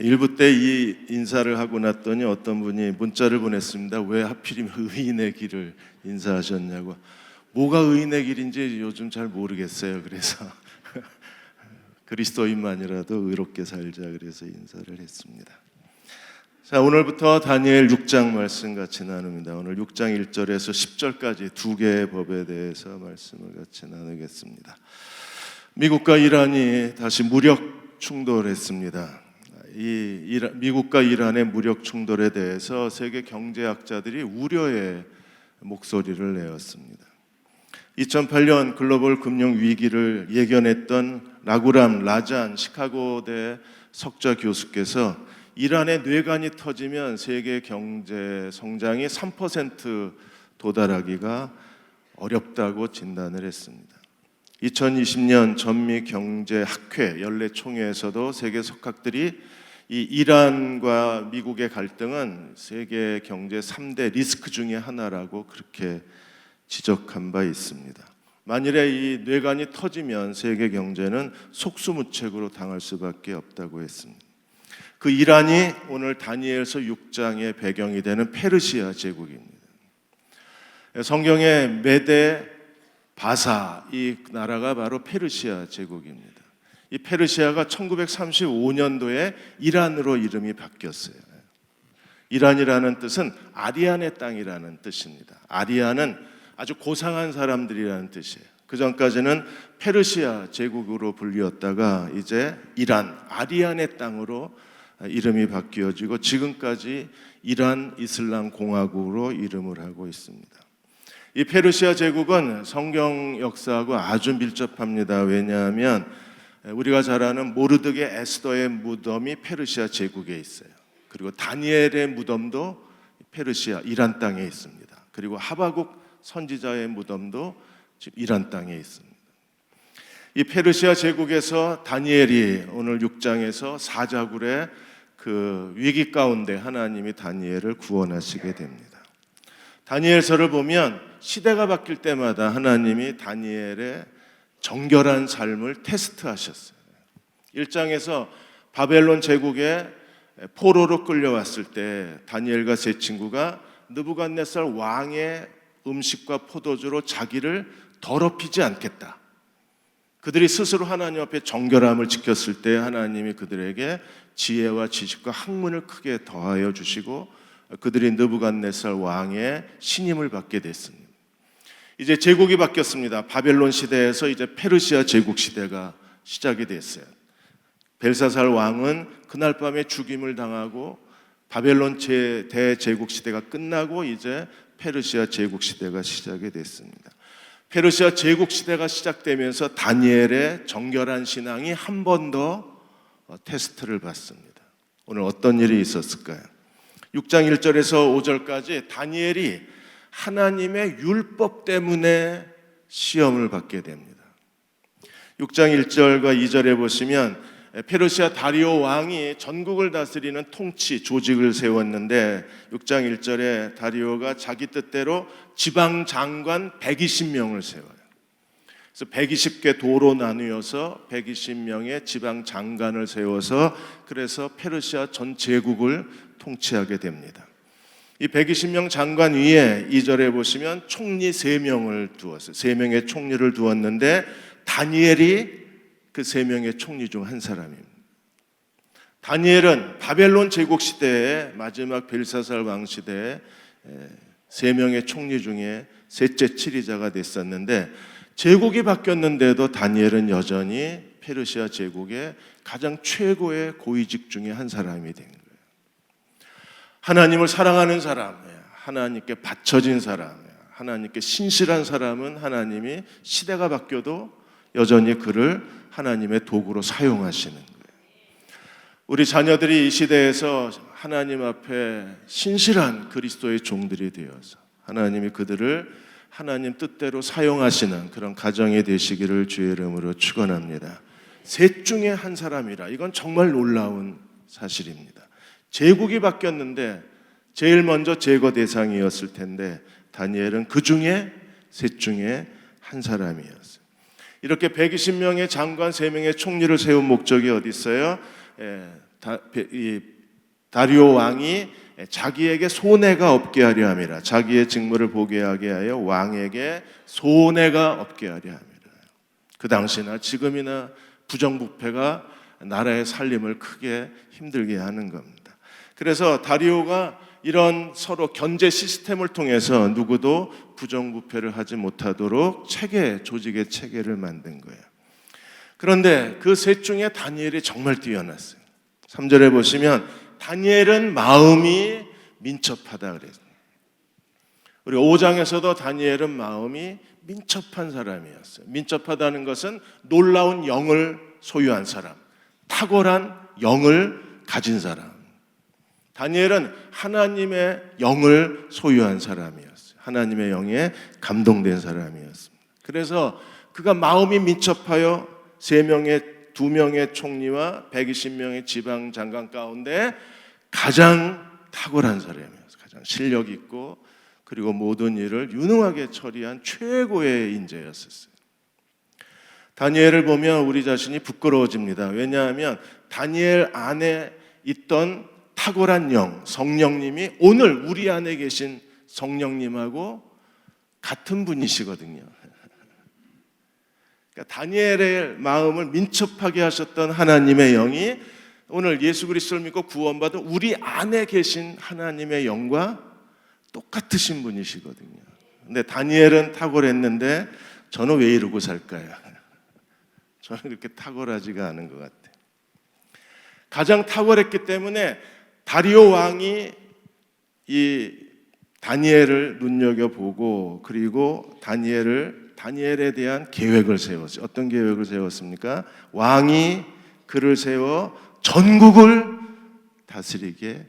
일부 때 이 인사를 하고 났더니 어떤 분이 문자를 보냈습니다. 왜 하필이면 의인의 길을 인사하셨냐고. 뭐가 의인의 길인지 요즘 잘 모르겠어요. 그래서 그리스도인만이라도 의롭게 살자 그래서 인사를 했습니다. 자, 오늘부터 다니엘 6장 말씀 같이 나눕니다. 오늘 6장 1절에서 10절까지 두 개의 법에 대해서 말씀을 같이 나누겠습니다. 미국과 이란이 다시 무력 충돌했습니다. 미국과 이란의 무력 충돌에 대해서 세계 경제학자들이 우려의 목소리를 내었습니다. 2008년 글로벌 금융 위기를 예견했던 라구람 라잔 시카고대 석좌 교수께서 이란의 뇌관이 터지면 세계 경제 성장이 3% 도달하기가 어렵다고 진단을 했습니다. 2020년 전미 경제학회 연례총회에서도 세계 석학들이 이 이란과 미국의 갈등은 세계 경제 3대 리스크 중에 하나라고 그렇게 지적한 바 있습니다. 만일에 이 뇌관이 터지면 세계 경제는 속수무책으로 당할 수밖에 없다고 했습니다. 그 이란이 오늘 다니엘서 6장의 배경이 되는 페르시아 제국입니다. 성경의 메데 바사 이 나라가 바로 페르시아 제국입니다. 이 페르시아가 1935년도에 이란으로 이름이 바뀌었어요. 이란이라는 뜻은 아리안의 땅이라는 뜻입니다. 아리안은 아주 고상한 사람들이라는 뜻이에요. 그 전까지는 페르시아 제국으로 불리었다가 이제 이란, 아리안의 땅으로 이름이 바뀌어지고 지금까지 이란 이슬람 공화국으로 이름을 하고 있습니다. 이 페르시아 제국은 성경 역사하고 아주 밀접합니다. 왜냐하면 우리가 잘 아는 모르드게 에스더의 무덤이 페르시아 제국에 있어요. 그리고 다니엘의 무덤도 페르시아 이란 땅에 있습니다. 그리고 하바국 선지자의 무덤도 지금 이란 땅에 있습니다. 이 페르시아 제국에서 다니엘이 오늘 6장에서 사자굴의 그 위기 가운데 하나님이 다니엘을 구원하시게 됩니다. 다니엘서를 보면 시대가 바뀔 때마다 하나님이 다니엘의 정결한 삶을 테스트하셨어요. 1장에서 바벨론 제국에 포로로 끌려왔을 때 다니엘과 세 친구가 느부갓네살 왕의 음식과 포도주로 자기를 더럽히지 않겠다. 그들이 스스로 하나님 앞에 정결함을 지켰을 때 하나님이 그들에게 지혜와 지식과 학문을 크게 더하여 주시고 그들이 느부갓네살 왕의 신임을 받게 됐습니다. 이제 제국이 바뀌었습니다. 바벨론 시대에서 이제 페르시아 제국 시대가 시작이 됐어요. 벨사살 왕은 그날 밤에 죽임을 당하고 바벨론 대제국 시대가 끝나고 이제 페르시아 제국 시대가 시작이 됐습니다. 페르시아 제국 시대가 시작되면서 다니엘의 정결한 신앙이 한 번 더 테스트를 받습니다. 오늘 어떤 일이 있었을까요? 6장 1절에서 5절까지 다니엘이 하나님의 율법 때문에 시험을 받게 됩니다. 6장 1절과 2절에 보시면 페르시아 다리오 왕이 전국을 다스리는 통치 조직을 세웠는데 6장 1절에 다리오가 자기 뜻대로 지방 장관 120명을 세워요. 그래서 120개 도로 나누어서 120명의 지방 장관을 세워서 그래서 페르시아 전 제국을 통치하게 됩니다. 이 120명 장관 위에 2절에 보시면 총리 3명을 두었어요. 3명의 총리를 두었는데 다니엘이 그 3명의 총리 중 한 사람입니다. 다니엘은 바벨론 제국 시대의 마지막 벨사살 왕 시대에 3명의 총리 중에 셋째 치리자가 됐었는데 제국이 바뀌었는데도 다니엘은 여전히 페르시아 제국의 가장 최고의 고위직 중에 한 사람이 된 거예요. 하나님을 사랑하는 사람, 하나님께 바쳐진 사람, 하나님께 신실한 사람은 하나님이 시대가 바뀌어도 여전히 그를 하나님의 도구로 사용하시는 거예요. 우리 자녀들이 이 시대에서 하나님 앞에 신실한 그리스도의 종들이 되어서 하나님이 그들을 하나님 뜻대로 사용하시는 그런 가정이 되시기를 주의 이름으로 축원합니다. 셋 중에 한 사람이라 이건 정말 놀라운 사실입니다. 제국이 바뀌었는데 제일 먼저 제거 대상이었을 텐데 다니엘은 그 중에 셋 중에 한 사람이었어요. 이렇게 120명의 장관 3명의 총리를 세운 목적이 어디 있어요? 다리오 왕이 자기에게 손해가 없게 하려 함이라. 자기의 직무를 보게 하게 하여 왕에게 손해가 없게 하려 함이라. 그 당시나 지금이나 부정부패가 나라의 살림을 크게 힘들게 하는 겁니다. 그래서 다리오가 이런 서로 견제 시스템을 통해서 누구도 부정부패를 하지 못하도록 조직의 체계를 만든 거예요. 그런데 그 셋 중에 다니엘이 정말 뛰어났어요. 3절에 보시면 다니엘은 마음이 민첩하다 그랬어요. 우리 5장에서도 다니엘은 마음이 민첩한 사람이었어요. 민첩하다는 것은 놀라운 영을 소유한 사람, 탁월한 영을 가진 사람. 다니엘은 하나님의 영을 소유한 사람이었어요. 하나님의 영에 감동된 사람이었습니다. 그래서 그가 마음이 민첩하여 2명의 총리와 120명의 지방 장관 가운데 가장 탁월한 사람이었어요. 가장 실력 있고 그리고 모든 일을 유능하게 처리한 최고의 인재였었어요. 다니엘을 보면 우리 자신이 부끄러워집니다. 왜냐하면 다니엘 안에 있던 탁월한 영, 성령님이 오늘 우리 안에 계신 성령님하고 같은 분이시거든요. 그러니까 다니엘의 마음을 민첩하게 하셨던 하나님의 영이 오늘 예수 그리스도를 믿고 구원받은 우리 안에 계신 하나님의 영과 똑같으신 분이시거든요. 근데 다니엘은 탁월했는데 저는 왜 이러고 살까요? 저는 그렇게 탁월하지가 않은 것 같아요. 가장 탁월했기 때문에 다리오 왕이 이 다니엘을 눈여겨보고 그리고 다니엘에 대한 계획을 세웠어요. 어떤 계획을 세웠습니까? 왕이 그를 세워 전국을 다스리게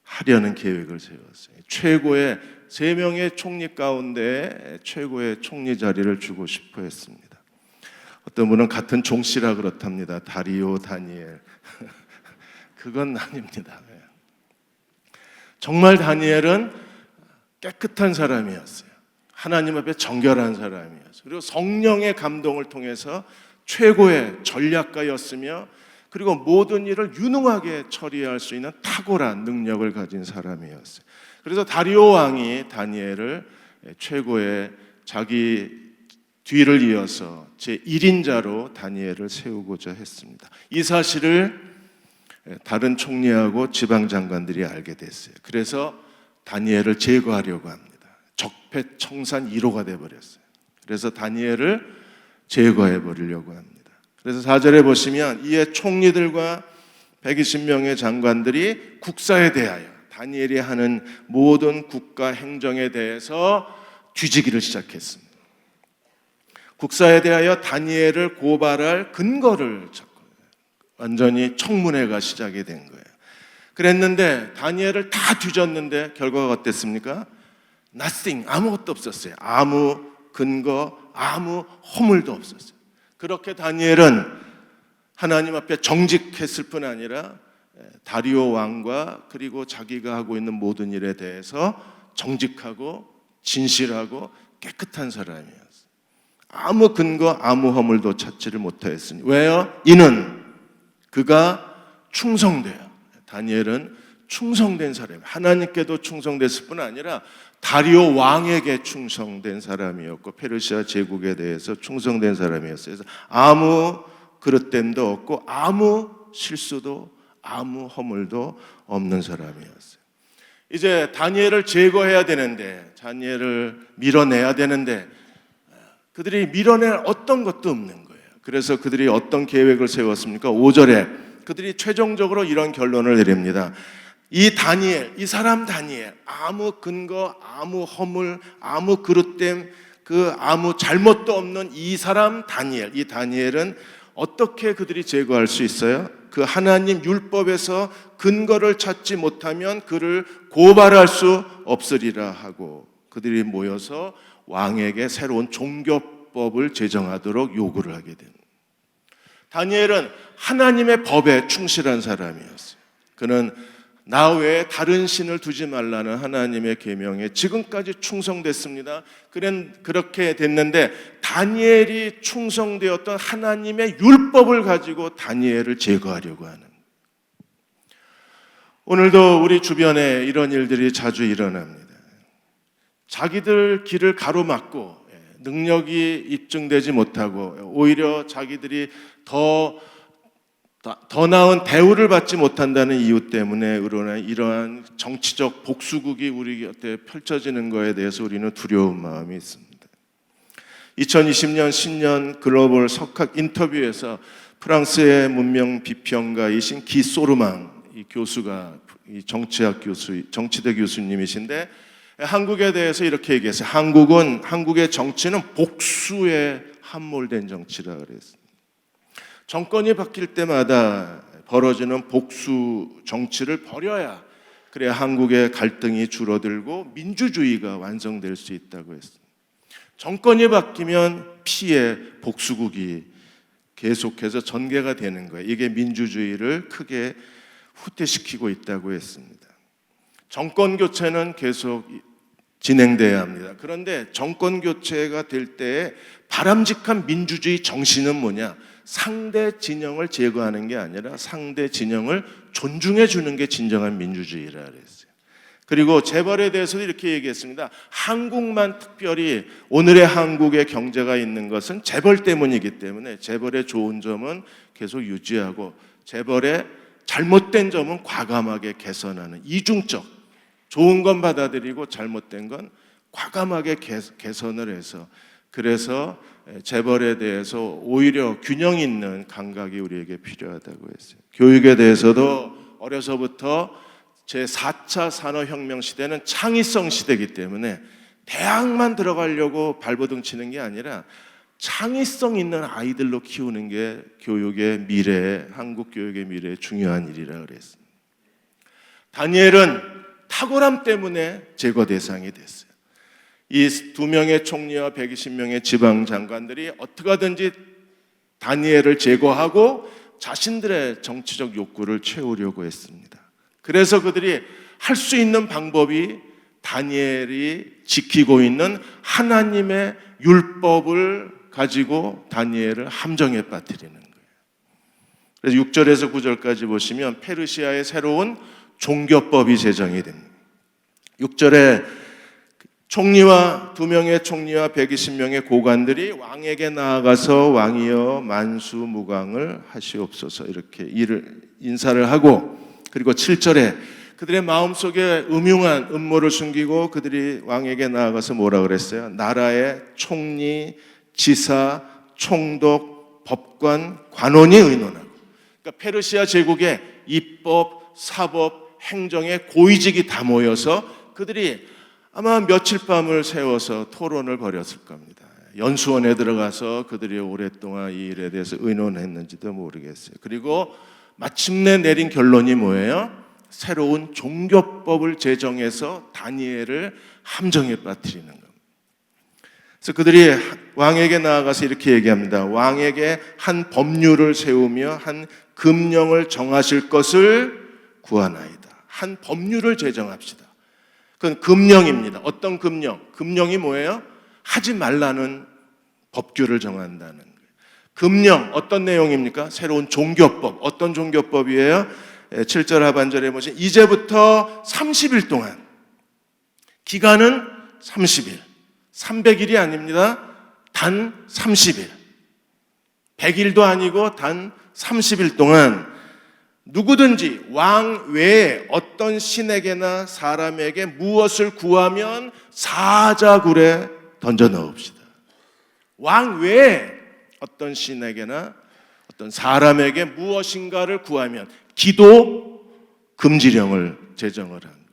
하려는 계획을 세웠어요. 최고의 3명의 총리 가운데 최고의 총리 자리를 주고 싶어 했습니다. 어떤 분은 같은 종씨라 그렇답니다. 다리오, 다니엘. 그건 아닙니다. 정말 다니엘은 깨끗한 사람이었어요. 하나님 앞에 정결한 사람이었어요. 그리고 성령의 감동을 통해서 최고의 전략가였으며 그리고 모든 일을 유능하게 처리할 수 있는 탁월한 능력을 가진 사람이었어요. 그래서 다리오 왕이 다니엘을 최고의 자기 뒤를 이어서 제1인자로 다니엘을 세우고자 했습니다. 이 사실을 다른 총리하고 지방장관들이 알게 됐어요. 그래서 다니엘을 제거하려고 합니다. 적폐청산 1호가 되어버렸어요. 그래서 다니엘을 제거해버리려고 합니다. 그래서 4절에 보시면 이에 총리들과 120명의 장관들이 국사에 대하여 다니엘이 하는 모든 국가 행정에 대해서 뒤지기를 시작했습니다. 국사에 대하여 다니엘을 고발할 근거를 찾고 완전히 청문회가 시작이 된 거예요. 그랬는데 다니엘을 다 뒤졌는데 결과가 어땠습니까? Nothing, 아무것도 없었어요. 아무 근거, 아무 허물도 없었어요. 그렇게 다니엘은 하나님 앞에 정직했을 뿐 아니라 다리오 왕과 그리고 자기가 하고 있는 모든 일에 대해서 정직하고 진실하고 깨끗한 사람이었어요. 아무 근거, 아무 허물도 찾지를 못하였으니. 왜요? 이는 그가 충성돼요. 다니엘은 충성된 사람이에요. 하나님께도 충성됐을 뿐 아니라 다리오 왕에게 충성된 사람이었고 페르시아 제국에 대해서 충성된 사람이었어요. 그래서 아무 그릇됨도 없고 아무 실수도 아무 허물도 없는 사람이었어요. 이제 다니엘을 제거해야 되는데 다니엘을 밀어내야 되는데 그들이 밀어낼 어떤 것도 없는 거예요. 그래서 그들이 어떤 계획을 세웠습니까? 5절에 그들이 최종적으로 이런 결론을 내립니다. 이 다니엘, 이 사람 다니엘, 아무 근거, 아무 허물, 아무 그릇됨, 아무 잘못도 없는 이 사람 다니엘, 이 다니엘은 어떻게 그들이 제거할 수 있어요? 그 하나님 율법에서 근거를 찾지 못하면 그를 고발할 수 없으리라 하고 그들이 모여서 왕에게 새로운 종교법을 제정하도록 요구를 하게 됩니다. 다니엘은 하나님의 법에 충실한 사람이었어요. 그는 나 외에 다른 신을 두지 말라는 하나님의 계명에 지금까지 충성됐습니다. 그렇게 됐는데 다니엘이 충성되었던 하나님의 율법을 가지고 다니엘을 제거하려고 하는. 오늘도 우리 주변에 이런 일들이 자주 일어납니다. 자기들 길을 가로막고 능력이 입증되지 못하고 오히려 자기들이 더 나은 대우를 받지 못한다는 이유 때문에 이러한 정치적 복수국이 우리 곁에 펼쳐지는 것에 대해서 우리는 두려운 마음이 있습니다. 2020년 신년 글로벌 석학 인터뷰에서 프랑스의 문명 비평가이신 기 소르망 이 교수가 이 정치대 교수님이신데 한국에 대해서 이렇게 얘기했어요. 한국의 정치는 복수에 함몰된 정치라 그랬어요. 정권이 바뀔 때마다 벌어지는 복수 정치를 버려야 그래야 한국의 갈등이 줄어들고 민주주의가 완성될 수 있다고 했어요. 정권이 바뀌면 피해 복수국이 계속해서 전개가 되는 거예요. 이게 민주주의를 크게 후퇴시키고 있다고 했습니다. 정권 교체는 계속 진행돼야 합니다. 그런데 정권 교체가 될 때에 바람직한 민주주의 정신은 뭐냐? 상대 진영을 제거하는 게 아니라 상대 진영을 존중해 주는 게 진정한 민주주의라 그랬어요. 그리고 재벌에 대해서도 이렇게 얘기했습니다. 한국만 특별히 오늘의 한국의 경제가 있는 것은 재벌 때문이기 때문에 재벌의 좋은 점은 계속 유지하고 재벌의 잘못된 점은 과감하게 개선하는 이중적, 좋은 건 받아들이고 잘못된 건 과감하게 개선을 해서 그래서 재벌에 대해서 오히려 균형 있는 감각이 우리에게 필요하다고 했어요. 교육에 대해서도 어려서부터 제4차 산업혁명 시대는 창의성 시대이기 때문에 대학만 들어가려고 발버둥 치는 게 아니라 창의성 있는 아이들로 키우는 게 교육의 미래, 한국 교육의 미래의 중요한 일이라 그랬습니다. 다니엘은 탁월함 때문에 제거 대상이 됐어요. 이 2명의 총리와 120명의 지방 장관들이 어떻게 하든지 다니엘을 제거하고 자신들의 정치적 욕구를 채우려고 했습니다. 그래서 그들이 할 수 있는 방법이 다니엘이 지키고 있는 하나님의 율법을 가지고 다니엘을 함정에 빠뜨리는 거예요. 그래서 6절에서 9절까지 보시면 페르시아의 새로운 종교법이 제정이 됩니다. 6절에 총리와 2명의 총리와 120명의 고관들이 왕에게 나아가서 왕이여 만수무강을 하시옵소서 이렇게 인사를 하고 그리고 7절에 그들의 마음속에 음흉한 음모를 숨기고 그들이 왕에게 나아가서 뭐라 그랬어요? 나라의 총리, 지사, 총독, 법관, 관원이 의논하고 그러니까 페르시아 제국의 입법, 사법, 행정의 고위직이 다 모여서 그들이 아마 며칠 밤을 새워서 토론을 벌였을 겁니다. 연수원에 들어가서 그들이 오랫동안 이 일에 대해서 의논했는지도 모르겠어요. 그리고 마침내 내린 결론이 뭐예요? 새로운 종교법을 제정해서 다니엘을 함정에 빠뜨리는 겁니다. 그래서 그들이 왕에게 나아가서 이렇게 얘기합니다. 왕에게 한 법률을 세우며 한 금령을 정하실 것을 구하나이다. 한 법률을 제정합시다. 그건 금령입니다. 어떤 금령? 금령이 뭐예요? 하지 말라는 법규를 정한다는 거예요. 금령 어떤 내용입니까? 새로운 종교법. 어떤 종교법이에요? 7절 하반절에 보시면 이제부터 30일 동안 기간은 30일 300일이 아닙니다. 단 30일 100일도 아니고 단 30일 동안 누구든지 왕 외에 어떤 신에게나 사람에게 무엇을 구하면 사자굴에 던져 넣읍시다. 왕 외에 어떤 신에게나 어떤 사람에게 무엇인가를 구하면 기도 금지령을 제정을 한 거예요.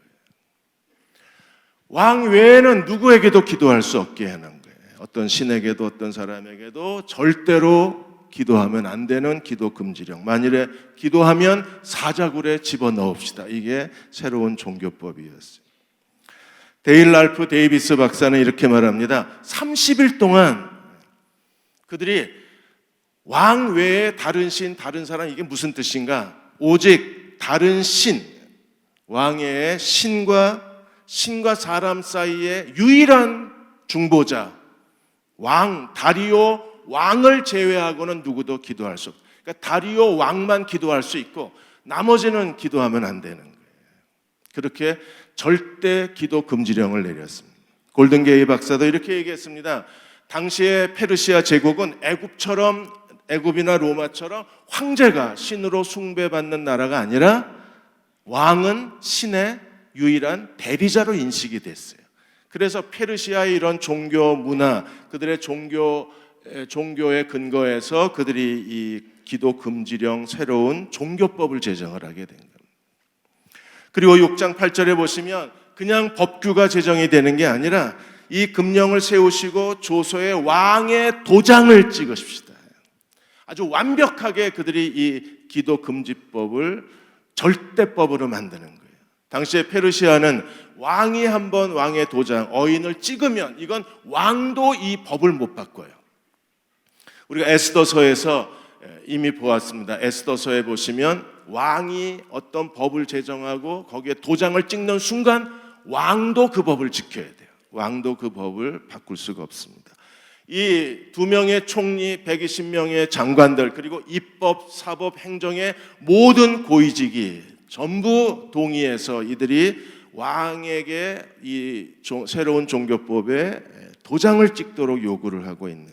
왕 외에는 누구에게도 기도할 수 없게 하는 거예요. 어떤 신에게도 어떤 사람에게도 절대로 기도하면 안 되는 기도 금지령. 만일에 기도하면 사자굴에 집어넣읍시다. 이게 새로운 종교법이었어요. 데일 랄프 데이비스 박사는 이렇게 말합니다. 30일 동안 그들이 왕 외에 다른 신, 다른 사람 이게 무슨 뜻인가? 오직 다른 신, 왕의 신과 사람 사이의 유일한 중보자, 왕, 다리오 왕을 제외하고는 누구도 기도할 수 없어요. 그러니까 다리오 왕만 기도할 수 있고 나머지는 기도하면 안 되는 거예요. 그렇게 절대 기도 금지령을 내렸습니다. 골든게이 박사도 이렇게 얘기했습니다. 당시의 페르시아 제국은 애굽이나 로마처럼 황제가 신으로 숭배받는 나라가 아니라 왕은 신의 유일한 대리자로 인식이 됐어요. 그래서 페르시아의 이런 종교 문화, 그들의 종교의 근거에서 그들이 이 기도 금지령 새로운 종교법을 제정을 하게 된 겁니다. 그리고 6장 8절에 보시면 그냥 법규가 제정이 되는 게 아니라 이 금령을 세우시고 조서에 왕의 도장을 찍으십시다. 아주 완벽하게 그들이 이 기도 금지법을 절대법으로 만드는 거예요. 당시에 페르시아는 왕이 한번 왕의 도장, 어인을 찍으면 이건 왕도 이 법을 못 바꿔요. 우리가 에스더서에서 이미 보았습니다. 에스더서에 보시면 왕이 어떤 법을 제정하고 거기에 도장을 찍는 순간 왕도 그 법을 지켜야 돼요. 왕도 그 법을 바꿀 수가 없습니다. 이 2명의 총리, 120명의 장관들, 그리고 입법, 사법, 행정의 모든 고위직이 전부 동의해서 이들이 왕에게 이 새로운 종교법에 도장을 찍도록 요구를 하고 있는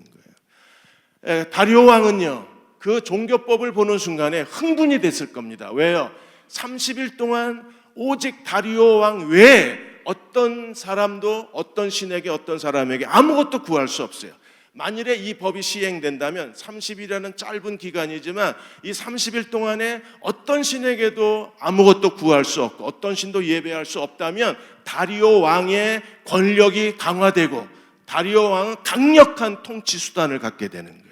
거예요. 다리오 왕은요, 그 종교법을 보는 순간에 흥분이 됐을 겁니다. 왜요? 30일 동안 오직 다리오 왕 외에 어떤 사람도 어떤 신에게 어떤 사람에게 아무것도 구할 수 없어요. 만일에 이 법이 시행된다면 30일이라는 짧은 기간이지만 이 30일 동안에 어떤 신에게도 아무것도 구할 수 없고 어떤 신도 예배할 수 없다면 다리오 왕의 권력이 강화되고 다리오 왕은 강력한 통치 수단을 갖게 되는 거예요.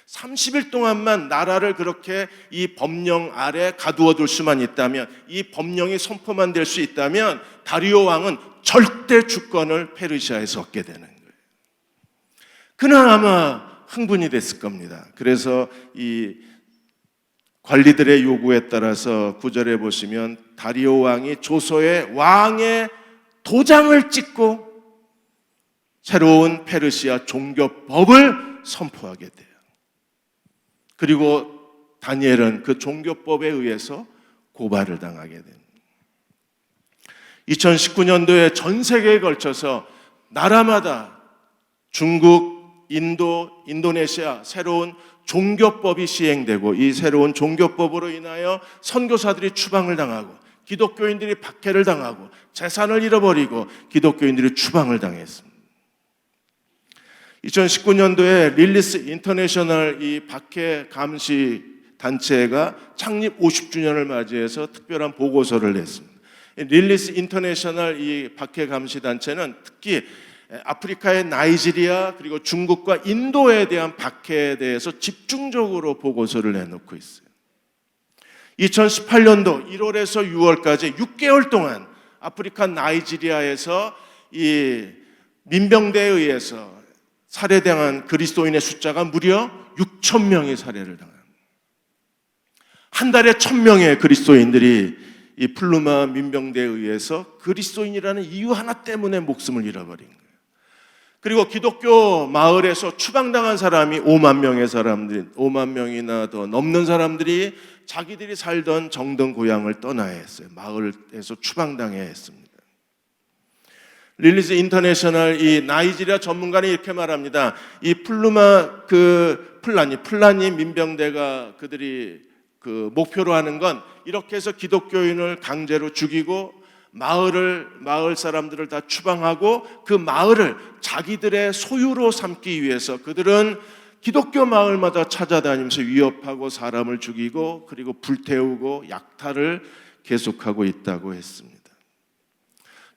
30일 동안만 나라를 그렇게 이 법령 아래 가두어 둘 수만 있다면, 이 법령이 선포만 될 수 있다면 다리오 왕은 절대 주권을 페르시아에서 얻게 되는 거예요. 그날 아마 흥분이 됐을 겁니다. 그래서 이 관리들의 요구에 따라서 9절에 보시면 다리오 왕이 조서에 왕의 도장을 찍고 새로운 페르시아 종교법을 선포하게 돼요. 그리고 다니엘은 그 종교법에 의해서 고발을 당하게 됩니다. 2019년도에 전 세계에 걸쳐서 나라마다 중국, 인도, 인도네시아 새로운 종교법이 시행되고 이 새로운 종교법으로 인하여 선교사들이 추방을 당하고 기독교인들이 박해를 당하고 재산을 잃어버리고 기독교인들이 추방을 당했습니다. 2019년도에 릴리스 인터내셔널 이 박해 감시 단체가 창립 50주년을 맞이해서 특별한 보고서를 냈습니다. 릴리스 인터내셔널 이 박해 감시 단체는 특히 아프리카의 나이지리아 그리고 중국과 인도에 대한 박해에 대해서 집중적으로 보고서를 내놓고 있어요. 2018년도 1월에서 6월까지 6개월 동안 아프리카 나이지리아에서 이 민병대에 의해서 살해당한 그리스도인의 숫자가 무려 6,000명이 살해를 당합니다. 한 달에 1,000명의 그리스도인들이 이 플루마 민병대에 의해서 그리스도인이라는 이유 하나 때문에 목숨을 잃어버린 거예요. 그리고 기독교 마을에서 추방당한 사람이 5만 명의 사람들이 5만 명이나 더 넘는 사람들이 자기들이 살던 정든 고향을 떠나야 했어요. 마을에서 추방당해야 했습니다. 릴리스 인터내셔널 이 나이지리아 전문가는 이렇게 말합니다. 이 플루마 플라니 민병대가 그들이 그 목표로 하는 건 이렇게 해서 기독교인을 강제로 죽이고 마을 사람들을 다 추방하고 그 마을을 자기들의 소유로 삼기 위해서 그들은 기독교 마을마다 찾아다니면서 위협하고 사람을 죽이고 그리고 불태우고 약탈을 계속하고 있다고 했습니다.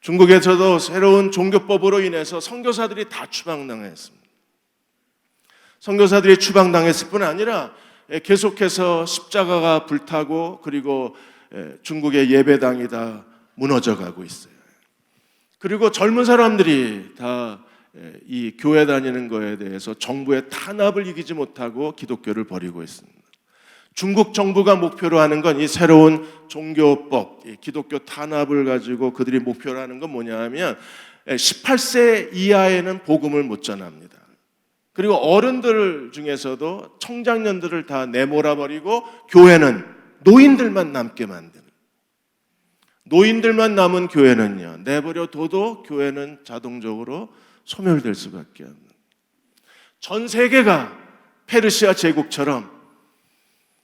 중국에서도 새로운 종교법으로 인해서 선교사들이 다 추방당했습니다. 선교사들이 추방당했을 뿐 아니라 계속해서 십자가가 불타고 그리고 중국의 예배당이 다 무너져가고 있어요. 그리고 젊은 사람들이 다 이 교회 다니는 거에 대해서 정부의 탄압을 이기지 못하고 기독교를 버리고 있습니다. 중국 정부가 목표로 하는 건 이 새로운 종교법, 기독교 탄압을 가지고 그들이 목표로 하는 건 뭐냐 하면 18세 이하에는 복음을 못 전합니다. 그리고 어른들 중에서도 청장년들을 다 내몰아버리고 교회는 노인들만 남게 만드는, 노인들만 남은 교회는요, 내버려 둬도 교회는 자동적으로 소멸될 수밖에 없는, 전 세계가 페르시아 제국처럼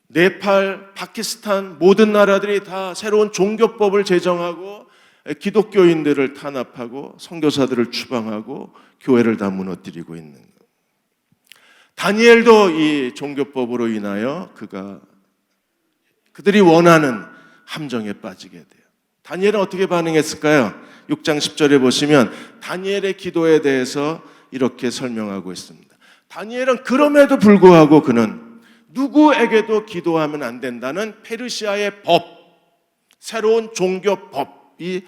네팔, 파키스탄 모든 나라들이 다 새로운 종교법을 제정하고 기독교인들을 탄압하고 선교사들을 추방하고 교회를 다 무너뜨리고 있는 것. 다니엘도 이 종교법으로 인하여 그들이 원하는 함정에 빠지게 돼요. 다니엘은 어떻게 반응했을까요? 6장 10절에 보시면 다니엘의 기도에 대해서 이렇게 설명하고 있습니다. 다니엘은 그럼에도 불구하고 그는 누구에게도 기도하면 안 된다는 페르시아의 법, 새로운 종교법이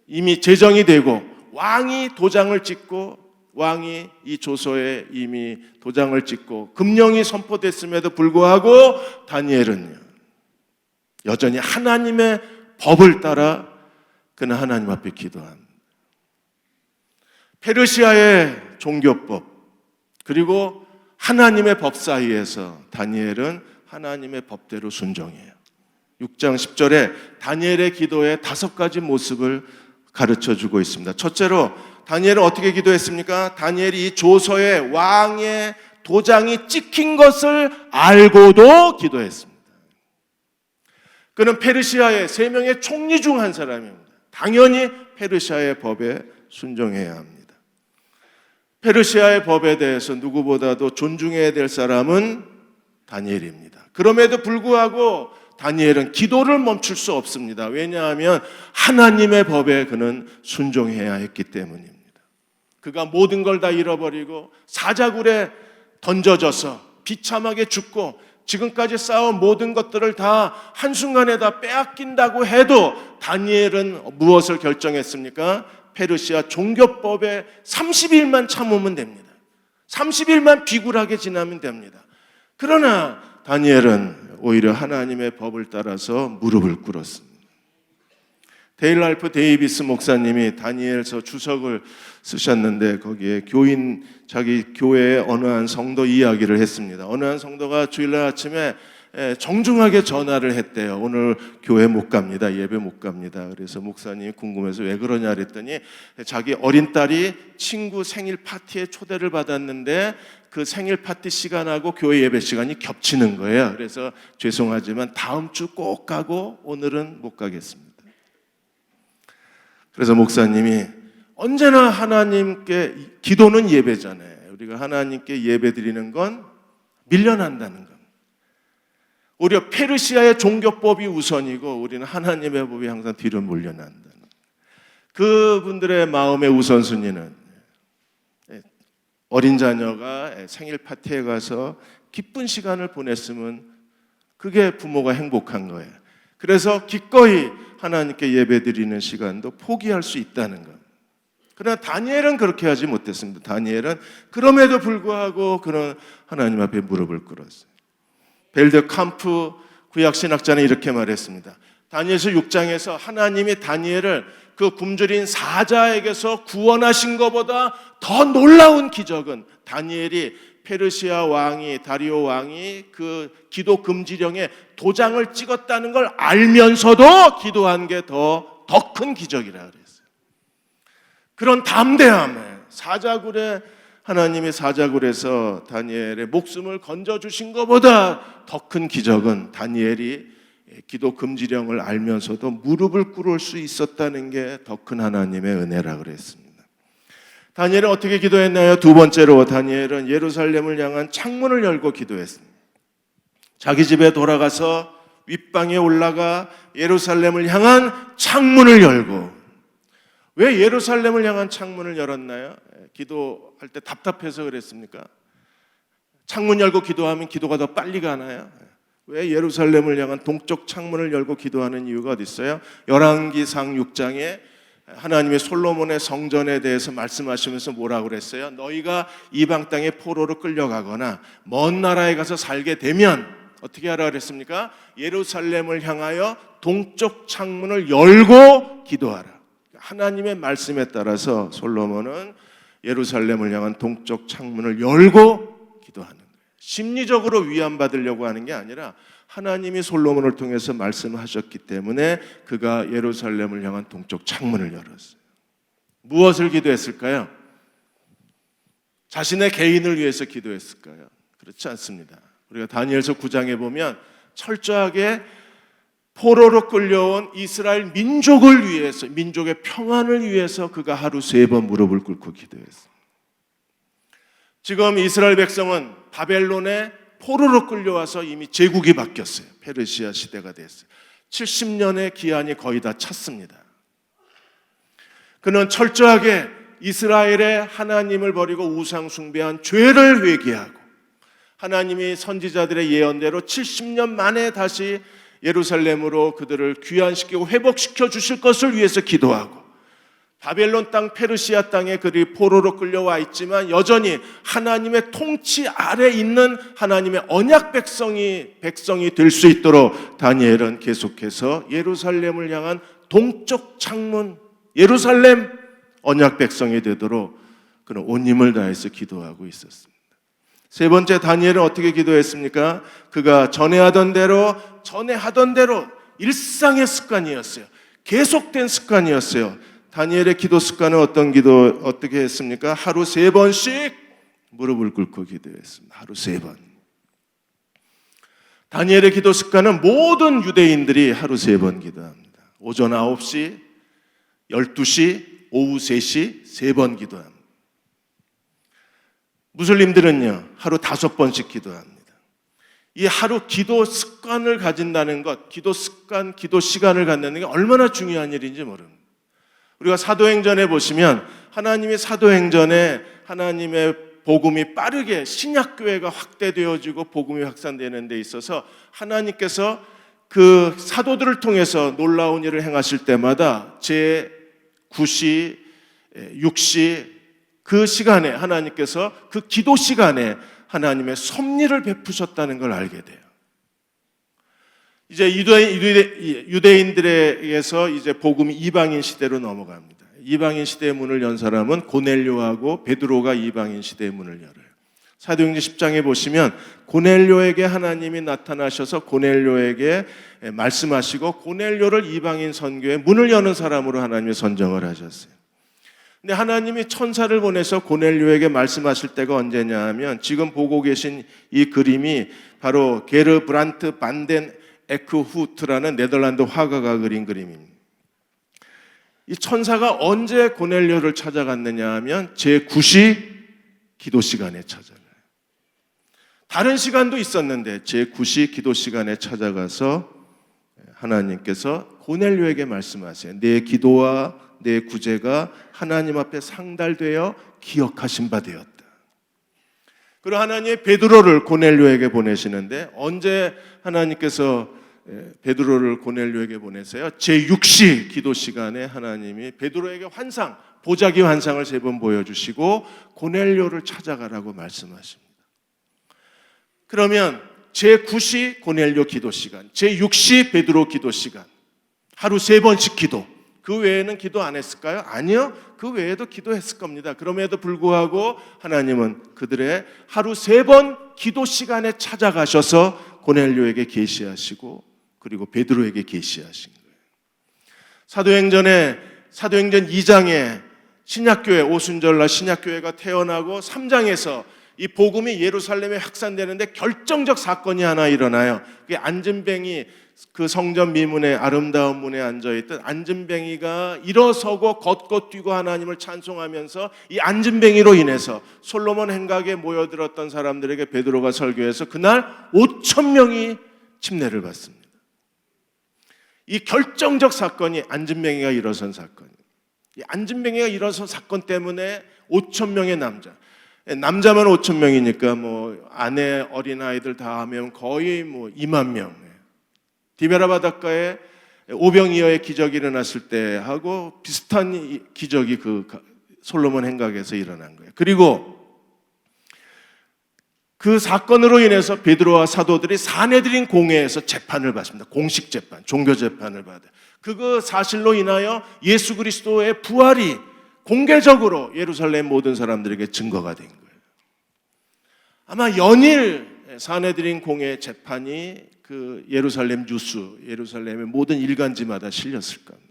이미 제정이 되고 왕이 도장을 찍고 왕이 이 조서에 이미 도장을 찍고 금령이 선포됐음에도 불구하고 다니엘은요, 여전히 하나님의 법을 따라 그는 하나님 앞에 기도합니다. 페르시아의 종교법 그리고 하나님의 법 사이에서 다니엘은 하나님의 법대로 순종해요. 6장 10절에 다니엘의 기도의 5가지 모습을 가르쳐주고 있습니다. 첫째로 다니엘은 어떻게 기도했습니까? 다니엘이 이 조서에 왕의 도장이 찍힌 것을 알고도 기도했습니다. 그는 페르시아의 3명의 총리 중 한 사람입니다. 당연히 페르시아의 법에 순종해야 합니다. 페르시아의 법에 대해서 누구보다도 존중해야 될 사람은 다니엘입니다. 그럼에도 불구하고 다니엘은 기도를 멈출 수 없습니다. 왜냐하면 하나님의 법에 그는 순종해야 했기 때문입니다. 그가 모든 걸 다 잃어버리고 사자굴에 던져져서 비참하게 죽고 지금까지 쌓아온 모든 것들을 다 한순간에 다 빼앗긴다고 해도 다니엘은 무엇을 결정했습니까? 페르시아 종교법에 30일만 참으면 됩니다. 30일만 비굴하게 지나면 됩니다. 그러나 다니엘은 오히려 하나님의 법을 따라서 무릎을 꿇었습니다. 데일 랄프 데이비스 목사님이 다니엘서 주석을 쓰셨는데 거기에 자기 교회의 어느 한 성도 이야기를 했습니다. 어느 한 성도가 주일날 아침에 정중하게 전화를 했대요. 오늘 교회 못 갑니다. 예배 못 갑니다. 그래서 목사님이 궁금해서 왜 그러냐 그랬더니 자기 어린 딸이 친구 생일 파티에 초대를 받았는데 그 생일 파티 시간하고 교회 예배 시간이 겹치는 거예요. 그래서 죄송하지만 다음 주 꼭 가고 오늘은 못 가겠습니다. 그래서 목사님이 언제나 하나님께 기도는 예배잖아요. 우리가 하나님께 예배 드리는 건 밀려난다는 겁니다. 오히려 페르시아의 종교법이 우선이고 우리는 하나님의 법이 항상 뒤로 물려난다는 그분들의 마음의 우선순위는 어린 자녀가 생일 파티에 가서 기쁜 시간을 보냈으면 그게 부모가 행복한 거예요. 그래서 기꺼이 하나님께 예배드리는 시간도 포기할 수 있다는 것. 그러나 다니엘은 그렇게 하지 못했습니다. 다니엘은 그럼에도 불구하고 그는 하나님 앞에 무릎을 꿇었어요. 벨드 캄프 구약신학자는 이렇게 말했습니다. 다니엘서 6장에서 하나님이 다니엘을 그 굶주린 사자에게서 구원하신 것보다 더 놀라운 기적은 다니엘이 페르시아 왕이 다리오 왕이 그 기도 금지령에 도장을 찍었다는 걸 알면서도 기도한 게 더 큰 기적이라 그랬어요. 그런 담대함에 하나님이 사자굴에서 다니엘의 목숨을 건져주신 것보다 더 큰 기적은 다니엘이 기도 금지령을 알면서도 무릎을 꿇을 수 있었다는 게 더 큰 하나님의 은혜라 그랬습니다. 다니엘은 어떻게 기도했나요? 2번째로 다니엘은 예루살렘을 향한 창문을 열고 기도했습니다. 자기 집에 돌아가서 윗방에 올라가 예루살렘을 향한 창문을 열고, 왜 예루살렘을 향한 창문을 열었나요? 기도할 때 답답해서 그랬습니까? 창문 열고 기도하면 기도가 더 빨리 가나요? 왜 예루살렘을 향한 동쪽 창문을 열고 기도하는 이유가 어디 있어요? 열왕기상 6장에 하나님의 솔로몬의 성전에 대해서 말씀하시면서 뭐라고 그랬어요? 너희가 이방 땅에 포로로 끌려가거나 먼 나라에 가서 살게 되면 어떻게 하라 그랬습니까? 예루살렘을 향하여 동쪽 창문을 열고 기도하라. 하나님의 말씀에 따라서 솔로몬은 예루살렘을 향한 동쪽 창문을 열고 기도하는 거예요. 심리적으로 위안받으려고 하는 게 아니라 하나님이 솔로몬을 통해서 말씀하셨기 때문에 그가 예루살렘을 향한 동쪽 창문을 열었어요. 무엇을 기도했을까요? 자신의 개인을 위해서 기도했을까요? 그렇지 않습니다. 우리가 다니엘서 9장에 보면 철저하게 포로로 끌려온 이스라엘 민족을 위해서, 민족의 평안을 위해서 그가 하루 3번 무릎을 꿇고 기도했습니다. 지금 이스라엘 백성은 바벨론에 포로로 끌려와서 이미 제국이 바뀌었어요. 페르시아 시대가 됐어요. 70년의 기한이 거의 다 찼습니다. 그는 철저하게 이스라엘의 하나님을 버리고 우상 숭배한 죄를 회개하고 하나님이 선지자들의 예언대로 70년 만에 다시 예루살렘으로 그들을 귀환시키고 회복시켜 주실 것을 위해서 기도하고 바벨론 땅 페르시아 땅에 그들이 포로로 끌려와 있지만 여전히 하나님의 통치 아래 있는 하나님의 언약 백성이 될 수 있도록 다니엘은 계속해서 예루살렘을 향한 동쪽 창문, 예루살렘 언약 백성이 되도록 그는 온 힘을 다해서 기도하고 있었습니다. 세 번째, 다니엘은 어떻게 기도했습니까? 그가 전에 하던 대로 일상의 습관이었어요. 계속된 습관이었어요. 다니엘의 기도 습관은 어떻게 했습니까? 하루 3번씩 무릎을 꿇고 기도했습니다. 하루 3번. 다니엘의 기도 습관은 모든 유대인들이 하루 3번 기도합니다. 오전 9시, 12시, 오후 3시 3번 기도합니다. 무슬림들은요, 하루 5번씩 기도합니다. 이 하루 기도 습관을 가진다는 것, 기도 습관, 기도 시간을 갖는 게 얼마나 중요한 일인지 모릅니다. 우리가 사도행전에 보시면 하나님이 사도행전에 하나님의 복음이 빠르게 신약교회가 확대되어지고 복음이 확산되는 데 있어서 하나님께서 그 사도들을 통해서 놀라운 일을 행하실 때마다 제9시, 6시 그 시간에 하나님께서 그 기도 시간에 하나님의 섭리를 베푸셨다는 걸 알게 돼요. 이제 유대인들에게서 이제 복음이 이방인 시대로 넘어갑니다. 이방인 시대의 문을 연 사람은 고넬료하고 베드로가 이방인 시대의 문을 열어요. 사도행전 10장에 보시면 고넬료에게 하나님이 나타나셔서 고넬료에게 말씀하시고 고넬료를 이방인 선교의 문을 여는 사람으로 하나님이 선정을 하셨어요. 근데 하나님이 천사를 보내서 고넬료에게 말씀하실 때가 언제냐 하면 지금 보고 계신 이 그림이 바로 게르브란트 반덴 에크후트라는 네덜란드 화가가 그린 그림입니다. 이 천사가 언제 고넬료를 찾아갔느냐 하면 제9시 기도 시간에 찾아가요. 다른 시간도 있었는데 제9시 기도 시간에 찾아가서 하나님께서 고넬료에게 말씀하세요. 내 기도와 내 구제가 하나님 앞에 상달되어 기억하신 바 되었다. 그리고 하나님이 베드로를 고넬료에게 보내시는데 언제 하나님께서 베드로를 고넬료에게 보내세요? 제6시 기도 시간에 하나님이 베드로에게 보자기 환상을 3번 보여주시고 고넬료를 찾아가라고 말씀하십니다. 그러면 제9시 고넬료 기도 시간, 제6시 베드로 기도 시간, 하루 3번씩 기도. 그 외에는 기도 안 했을까요? 아니요. 그 외에도 기도했을 겁니다. 그럼에도 불구하고 하나님은 그들의 하루 3번 기도 시간에 찾아가셔서 고넬료에게 계시하시고 그리고 베드로에게 계시하신 거예요. 사도행전 2장에 신약교회, 오순절날 신약교회가 태어나고 3장에서 이 복음이 예루살렘에 확산되는데 결정적 사건이 하나 일어나요. 그게 안진뱅이, 그 성전 미문의 아름다운 문에 앉아있던 안진뱅이가 일어서고 걷고 뛰고 하나님을 찬송하면서 이 안진뱅이로 인해서 솔로몬 행각에 모여들었던 사람들에게 베드로가 설교해서 그날 5,000명이 침례를 받습니다. 이 결정적 사건이 안진뱅이가 일어선 사건이에요. 이 안진뱅이가 일어선 사건 때문에 5,000명의 남자만 5,000명이니까 아내, 어린아이들 다 하면 거의 2만 명. 디베라 바닷가에 오병이어의 기적이 일어났을 때 하고 비슷한 기적이 그 솔로몬 행각에서 일어난 거예요. 그리고 그 사건으로 인해서 베드로와 사도들이 사내들인 공회에서 재판을 받습니다. 공식 재판, 종교 재판을 받아요. 그거 사실로 인하여 예수 그리스도의 부활이 공개적으로 예루살렘 모든 사람들에게 증거가 된 거예요. 아마 연일 사내들인 공회 재판이 그 예루살렘 뉴스, 예루살렘의 모든 일간지마다 실렸을 겁니다.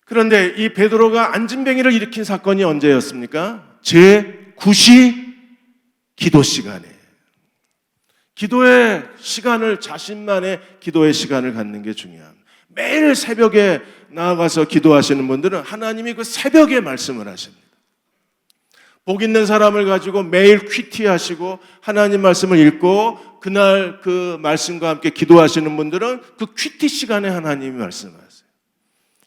그런데 이 베드로가 안진뱅이를 일으킨 사건이 언제였습니까? 제9시 기도 시간에. 기도의 시간을, 자신만의 기도의 시간을 갖는 게 중요합니다. 매일 새벽에 나아가서 기도하시는 분들은 하나님이 그 새벽에 말씀을 하십니다. 복 있는 사람을 가지고 매일 퀴티하시고 하나님 말씀을 읽고 그날 그 말씀과 함께 기도하시는 분들은 그 퀴티 시간에 하나님이 말씀하세요.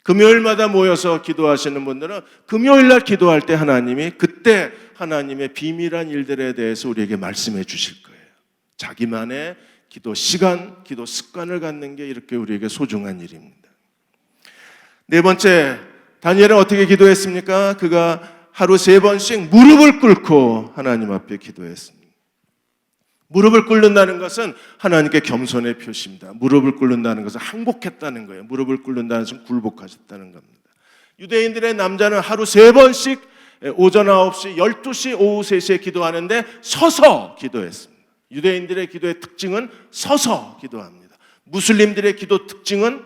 금요일마다 모여서 기도하시는 분들은 금요일날 기도할 때 하나님이 그때 하나님의 비밀한 일들에 대해서 우리에게 말씀해 주실 거예요. 자기만의 기도 시간, 기도 습관을 갖는 게 이렇게 우리에게 소중한 일입니다. 네 번째, 다니엘은 어떻게 기도했습니까? 그가 하루 3번씩 무릎을 꿇고 하나님 앞에 기도했습니다. 무릎을 꿇는다는 것은 하나님께 겸손의 표시입니다. 무릎을 꿇는다는 것은 항복했다는 거예요. 무릎을 꿇는다는 것은 굴복하셨다는 겁니다. 유대인들의 남자는 하루 3번씩 오전 9시, 12시, 오후 3시에 기도하는데 서서 기도했습니다. 유대인들의 기도의 특징은 서서 기도합니다. 무슬림들의 기도 특징은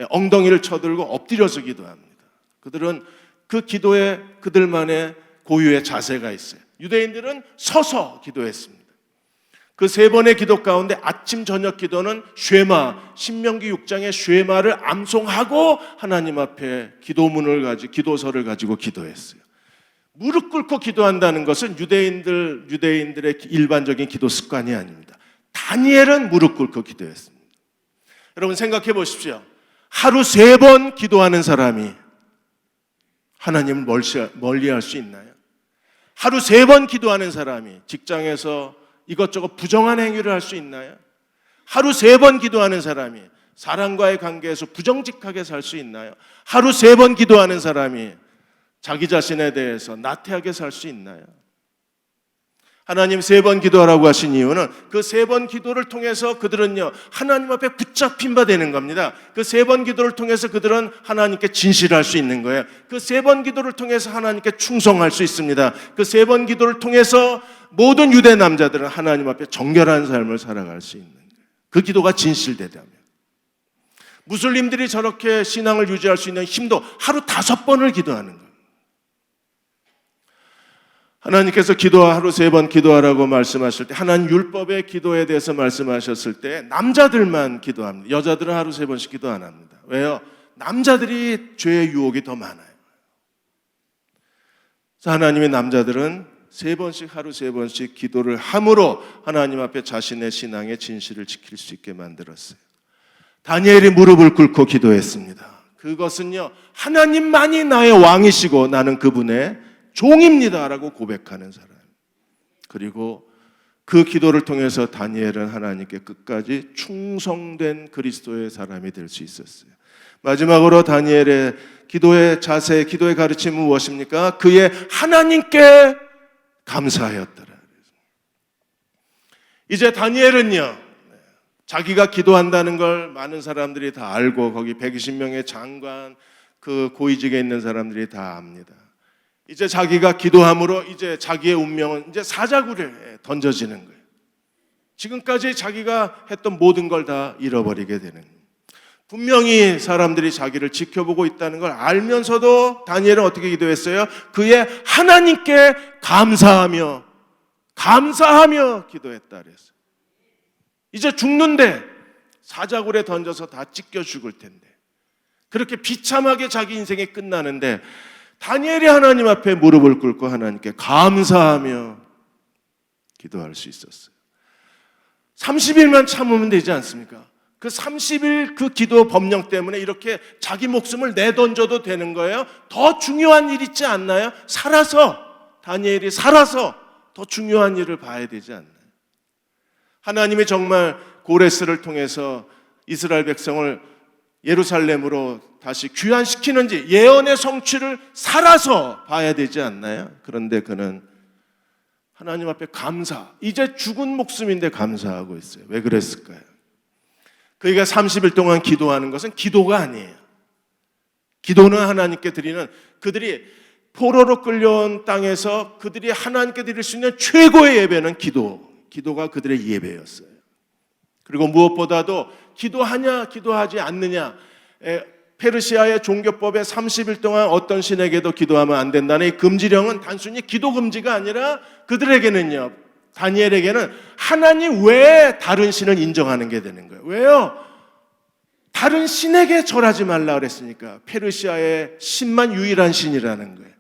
엉덩이를 쳐들고 엎드려서 기도합니다. 그들은 그 기도에 그들만의 고유의 자세가 있어요. 유대인들은 서서 기도했습니다. 그 3번의 기도 가운데 아침 저녁 기도는 쉐마, 신명기 6장의 쉐마를 암송하고 하나님 앞에 기도서를 가지고 기도했어요. 무릎 꿇고 기도한다는 것은 유대인들의 일반적인 기도 습관이 아닙니다. 다니엘은 무릎 꿇고 기도했습니다. 여러분 생각해 보십시오. 하루 3번 기도하는 사람이 하나님을 멀리할 수 있나요? 하루 3번 기도하는 사람이 직장에서 이것저것 부정한 행위를 할 수 있나요? 하루 3번 기도하는 사람이 사람과의 관계에서 부정직하게 살 수 있나요? 하루 3번 기도하는 사람이 자기 자신에 대해서 나태하게 살 수 있나요? 하나님 3번 기도하라고 하신 이유는 그 3번 기도를 통해서 그들은요 하나님 앞에 붙잡힌 바 되는 겁니다. 그 3번 기도를 통해서 그들은 하나님께 진실할 수 있는 거예요. 그 3번 기도를 통해서 하나님께 충성할 수 있습니다. 그 3번 기도를 통해서 모든 유대 남자들은 하나님 앞에 정결한 삶을 살아갈 수 있는 거예요. 그 기도가 진실되다면 무슬림들이 저렇게 신앙을 유지할 수 있는 힘도 하루 5번을 기도하는 거예요. 하나님께서 하루 3번 기도하라고 말씀하실 때 하나님 율법의 기도에 대해서 말씀하셨을 때 남자들만 기도합니다. 여자들은 하루 3번씩 기도 안 합니다. 왜요? 남자들이 죄의 유혹이 더 많아요. 그래서 하나님의 남자들은 하루 3번씩 기도를 함으로 하나님 앞에 자신의 신앙의 진실을 지킬 수 있게 만들었어요. 다니엘이 무릎을 꿇고 기도했습니다. 그것은요 하나님만이 나의 왕이시고 나는 그분의 종입니다라고 고백하는 사람. 그리고 그 기도를 통해서 다니엘은 하나님께 끝까지 충성된 그리스도의 사람이 될 수 있었어요. 마지막으로 다니엘의 기도의 자세, 기도의 가르침은 무엇입니까? 그의 하나님께 감사하였더라. 이제 다니엘은요 자기가 기도한다는 걸 많은 사람들이 다 알고 거기 120명의 장관, 그 고위직에 있는 사람들이 다 압니다. 이제 자기가 기도함으로 이제 자기의 운명은 이제 사자굴에 던져지는 거예요. 지금까지 자기가 했던 모든 걸 다 잃어버리게 되는 거예요. 분명히 사람들이 자기를 지켜보고 있다는 걸 알면서도 다니엘은 어떻게 기도했어요? 그의 하나님께 감사하며 기도했다 그랬어요. 이제 죽는데 사자굴에 던져서 다 찢겨 죽을 텐데 그렇게 비참하게 자기 인생이 끝나는데 다니엘이 하나님 앞에 무릎을 꿇고 하나님께 감사하며 기도할 수 있었어요. 30일만 참으면 되지 않습니까? 그 30일 그 기도 법령 때문에 이렇게 자기 목숨을 내던져도 되는 거예요. 더 중요한 일 있지 않나요? 다니엘이 살아서 더 중요한 일을 봐야 되지 않나요? 하나님이 정말 고레스를 통해서 이스라엘 백성을 예루살렘으로 다시 귀환시키는지 예언의 성취를 살아서 봐야 되지 않나요? 그런데 그는 하나님 앞에 이제 죽은 목숨인데 감사하고 있어요. 왜 그랬을까요? 그가 30일 동안 기도하는 것은 기도가 아니에요. 기도는 하나님께 드리는 그들이 포로로 끌려온 땅에서 그들이 하나님께 드릴 수 있는 최고의 예배는 기도. 기도가 그들의 예배였어요. 그리고 무엇보다도 기도하냐 기도하지 않느냐, 페르시아의 종교법에 30일 동안 어떤 신에게도 기도하면 안 된다는 이 금지령은 단순히 기도 금지가 아니라 그들에게는요, 다니엘에게는 하나님 외에 다른 신을 인정하는 게 되는 거예요. 왜요? 다른 신에게 절하지 말라 그랬으니까. 페르시아의 신만 유일한 신이라는 거예요.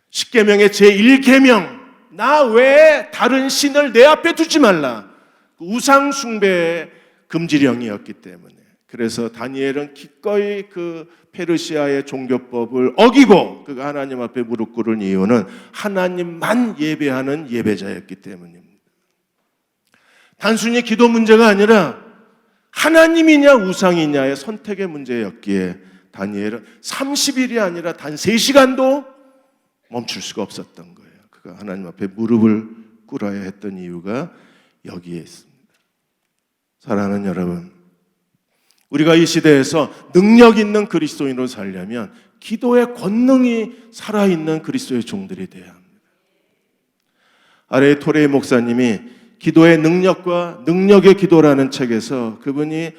십계명의 제1계명, 나 외에 다른 신을 내 앞에 두지 말라. 우상 숭배의 금지령이었기 때문에. 그래서 다니엘은 기꺼이 그 페르시아의 종교법을 어기고 그가 하나님 앞에 무릎 꿇은 이유는 하나님만 예배하는 예배자였기 때문입니다. 단순히 기도 문제가 아니라 하나님이냐 우상이냐의 선택의 문제였기에 다니엘은 30일이 아니라 단 3시간도 멈출 수가 없었던 거예요. 그가 하나님 앞에 무릎을 꿇어야 했던 이유가 여기에 있습니다. 사랑하는 여러분, 우리가 이 시대에서 능력 있는 그리스도인으로 살려면 기도의 권능이 살아있는 그리스도의 종들이 되어야 합니다. 아래의 토레이 목사님이 기도의 능력과 능력의 기도라는 책에서 그분이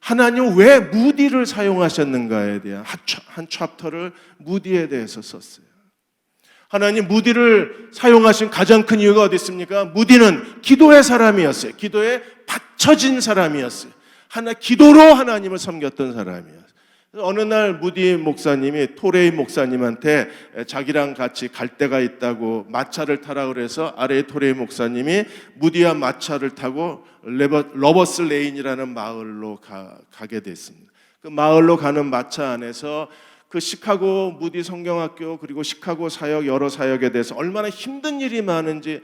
하나님 왜 무디를 사용하셨는가에 대한 한 챕터를 무디에 대해서 썼어요. 하나님 무디를 사용하신 가장 큰 이유가 어디 있습니까? 무디는 기도의 사람이었어요. 기도에 받쳐진 사람이었어요. 기도로 하나님을 섬겼던 사람이었어요. 어느 날 무디 목사님이 토레이 목사님한테 자기랑 같이 갈 데가 있다고 마차를 타라 그래서 아래의 토레이 목사님이 무디와 마차를 타고 러버스 레인이라는 마을로 가게 됐습니다. 그 마을로 가는 마차 안에서 그 시카고 무디 성경학교 그리고 시카고 사역 여러 사역에 대해서 얼마나 힘든 일이 많은지,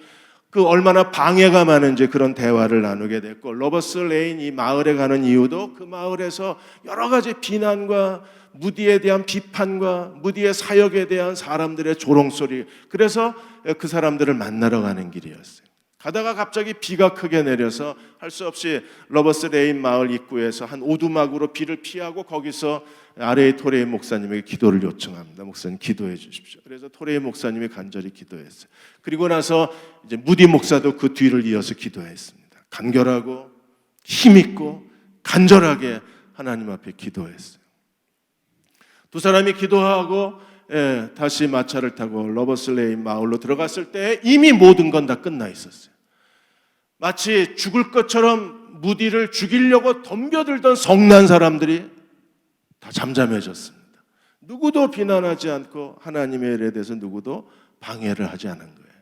그 얼마나 방해가 많은지 그런 대화를 나누게 됐고, 러버스 레인 이 마을에 가는 이유도 그 마을에서 여러 가지 비난과 무디에 대한 비판과 무디의 사역에 대한 사람들의 조롱소리, 그래서 그 사람들을 만나러 가는 길이었어요. 가다가 갑자기 비가 크게 내려서 할 수 없이 러버스 레인 마을 입구에서 한 오두막으로 비를 피하고 거기서 아래의 토레이 목사님에게 기도를 요청합니다. 목사님 기도해 주십시오. 그래서 토레이 목사님이 간절히 기도했어요. 그리고 나서 이제 무디 목사도 그 뒤를 이어서 기도했습니다. 간결하고 힘있고 간절하게 하나님 앞에 기도했어요. 두 사람이 기도하고 다시 마차를 타고 러버스 레인 마을로 들어갔을 때 이미 모든 건 다 끝나 있었어요. 마치 죽을 것처럼 무디를 죽이려고 덤벼들던 성난 사람들이 다 잠잠해졌습니다. 누구도 비난하지 않고 하나님의 일에 대해서 누구도 방해를 하지 않은 거예요.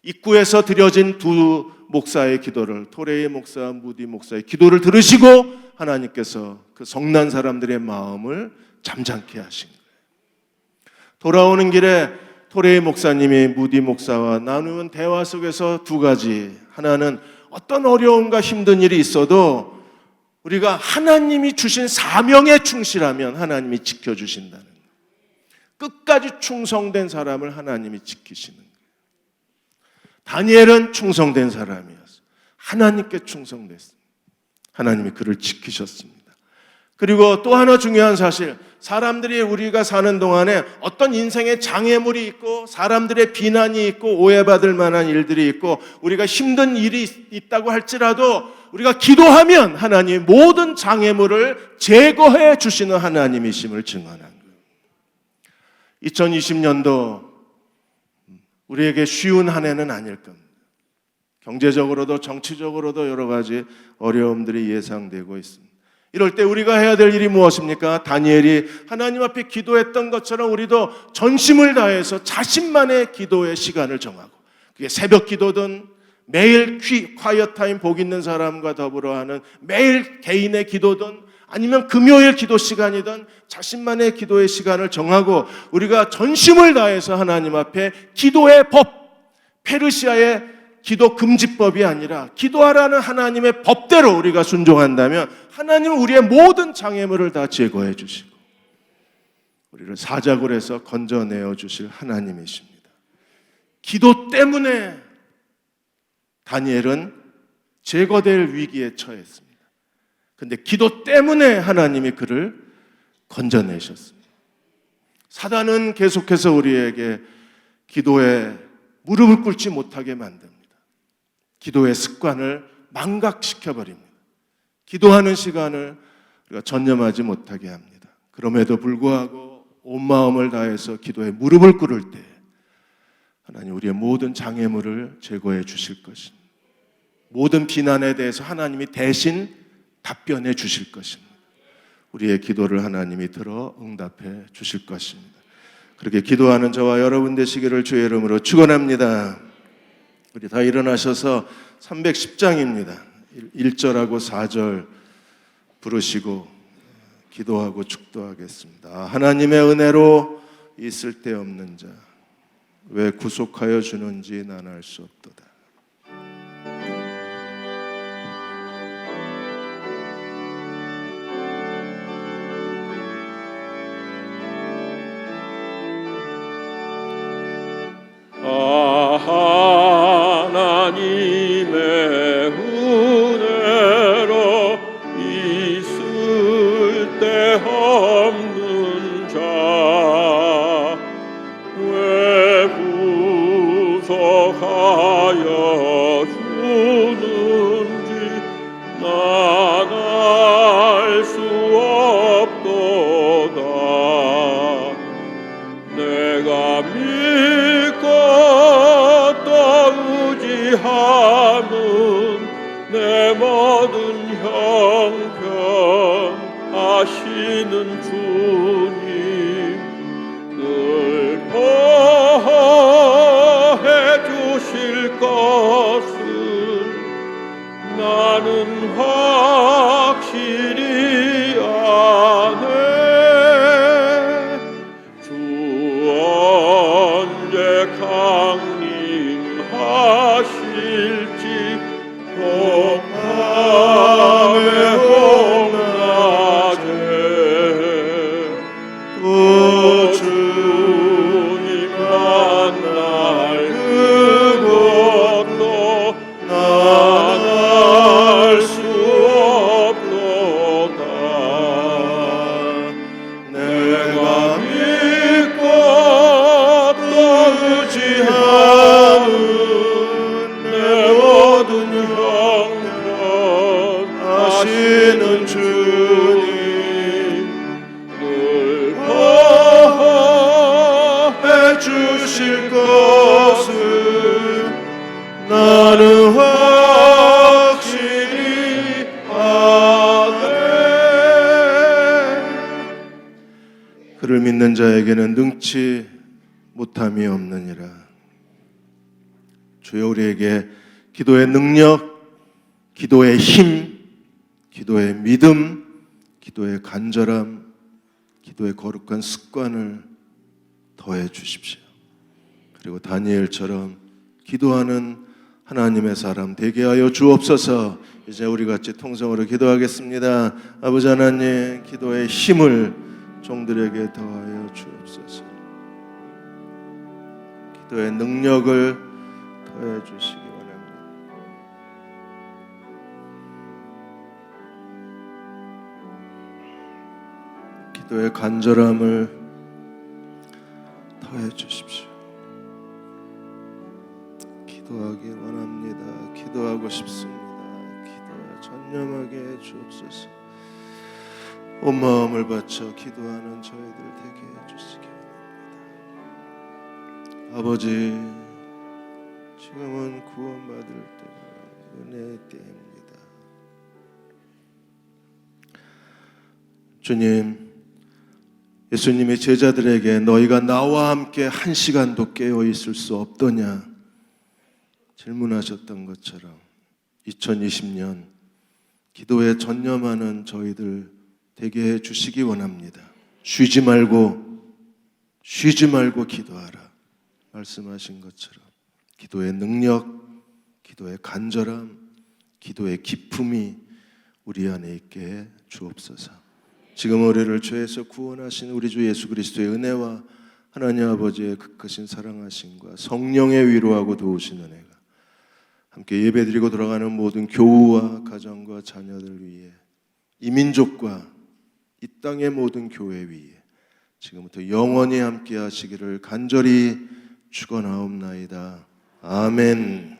입구에서 드려진 두 목사의 기도를, 토레이 목사, 무디 목사의 기도를 들으시고 하나님께서 그 성난 사람들의 마음을 잠잠케 하신 거예요. 돌아오는 길에 토레이 목사님이 무디 목사와 나누는 대화 속에서 두 가지, 하나는 어떤 어려움과 힘든 일이 있어도 우리가 하나님이 주신 사명에 충실하면 하나님이 지켜주신다는 거예요. 끝까지 충성된 사람을 하나님이 지키시는 거예요. 다니엘은 충성된 사람이었어요. 하나님께 충성됐습니다. 하나님이 그를 지키셨습니다. 그리고 또 하나 중요한 사실, 사람들이 우리가 사는 동안에 어떤 인생의 장애물이 있고 사람들의 비난이 있고 오해받을 만한 일들이 있고 우리가 힘든 일이 있다고 할지라도 우리가 기도하면 하나님이 모든 장애물을 제거해 주시는 하나님이심을 증언한 거예요. 2020년도 우리에게 쉬운 한 해는 아닐 겁니다. 경제적으로도 정치적으로도 여러 가지 어려움들이 예상되고 있습니다. 이럴 때 우리가 해야 될 일이 무엇입니까? 다니엘이 하나님 앞에 기도했던 것처럼 우리도 전심을 다해서 자신만의 기도의 시간을 정하고, 그게 새벽 기도든 매일 콰이어 타임 복 있는 사람과 더불어 하는 매일 개인의 기도든 아니면 금요일 기도 시간이든 자신만의 기도의 시간을 정하고 우리가 전심을 다해서 하나님 앞에 기도의 법, 페르시아의 기도 금지법이 아니라 기도하라는 하나님의 법대로 우리가 순종한다면 하나님은 우리의 모든 장애물을 다 제거해 주시고 우리를 사자굴에서 건져내어 주실 하나님이십니다. 기도 때문에 다니엘은 제거될 위기에 처했습니다. 그런데 기도 때문에 하나님이 그를 건져내셨습니다. 사단은 계속해서 우리에게 기도에 무릎을 꿇지 못하게 만듭니다. 기도의 습관을 망각시켜 버립니다. 기도하는 시간을 우리가 전념하지 못하게 합니다. 그럼에도 불구하고 온 마음을 다해서 기도에 무릎을 꿇을 때 하나님 우리의 모든 장애물을 제거해 주실 것입니다. 모든 비난에 대해서 하나님이 대신 답변해 주실 것입니다. 우리의 기도를 하나님이 들어 응답해 주실 것입니다. 그렇게 기도하는 저와 여러분 되시기를 주의 이름으로 축원합니다. 우리 다 일어나셔서 310장입니다. 1절하고 4절 부르시고 기도하고 축도하겠습니다. 하나님의 은혜로 이 쓸데없는 자 왜 구속하여 주는지 난 알 수 없도다. 하나님의 은혜로 이 쓸데없는 자 왜 구속하여 주는지 난 알 수 없도다. 내가 믿고 또 의지함은 내 모든 형편 아시는 주님 늘 보호해 주실 것을 나는 확실히 아네. 주 언제 강림하실지 밤에 홍낮에 또 주님 만날 그것도 난 알 수 없도다. 내가 믿고 또 의지하는 내 모든 형편 아시는 주님 늘 보호해 주실 것을 나는 확실히 아네. 그를 믿는 자에게는 능치 못함이 없느니라. 주여 우리에게 기도의 능력, 기도의 힘, 기도의 믿음, 기도의 간절함, 기도의 거룩한 습관을 더해 주십시오. 그리고 다니엘처럼 기도하는 하나님의 사람 되게 하여 주옵소서. 이제 우리 같이 통성으로 기도하겠습니다. 아버지 하나님, 기도의 힘을 종들에게 더하여 주옵소서. 기도의 능력을 더해 주시기 원합니다. 기도의 간절함을 더해 주십시오. 기도하기 원합니다. 기도하고 싶습니다. 기도에 전념하게 해 주옵소서. 온 마음을 바쳐 기도하는 저희들 되게 해 주시기 원합니다. 아버지, 지금은 구원받을 때가 은혜의 때입니다. 주님, 예수님이 제자들에게 너희가 나와 함께 한 시간도 깨어 있을 수 없더냐 질문하셨던 것처럼 2020년 기도에 전념하는 저희들 되게 해 주시기 원합니다. 쉬지 말고 기도하라 말씀하신 것처럼 기도의 능력, 기도의 간절함, 기도의 기품이 우리 안에 있게 해 주옵소서. 지금 우리를 죄에서 구원하신 우리 주 예수 그리스도의 은혜와 하나님 아버지의 극하신 사랑하심과 성령의 위로하고 도우신 은혜가 함께 예배드리고 돌아가는 모든 교우와 가정과 자녀들 위해 이 민족과 이 땅의 모든 교회 위에 지금부터 영원히 함께 하시기를 간절히 축원하옵나이다. 아멘.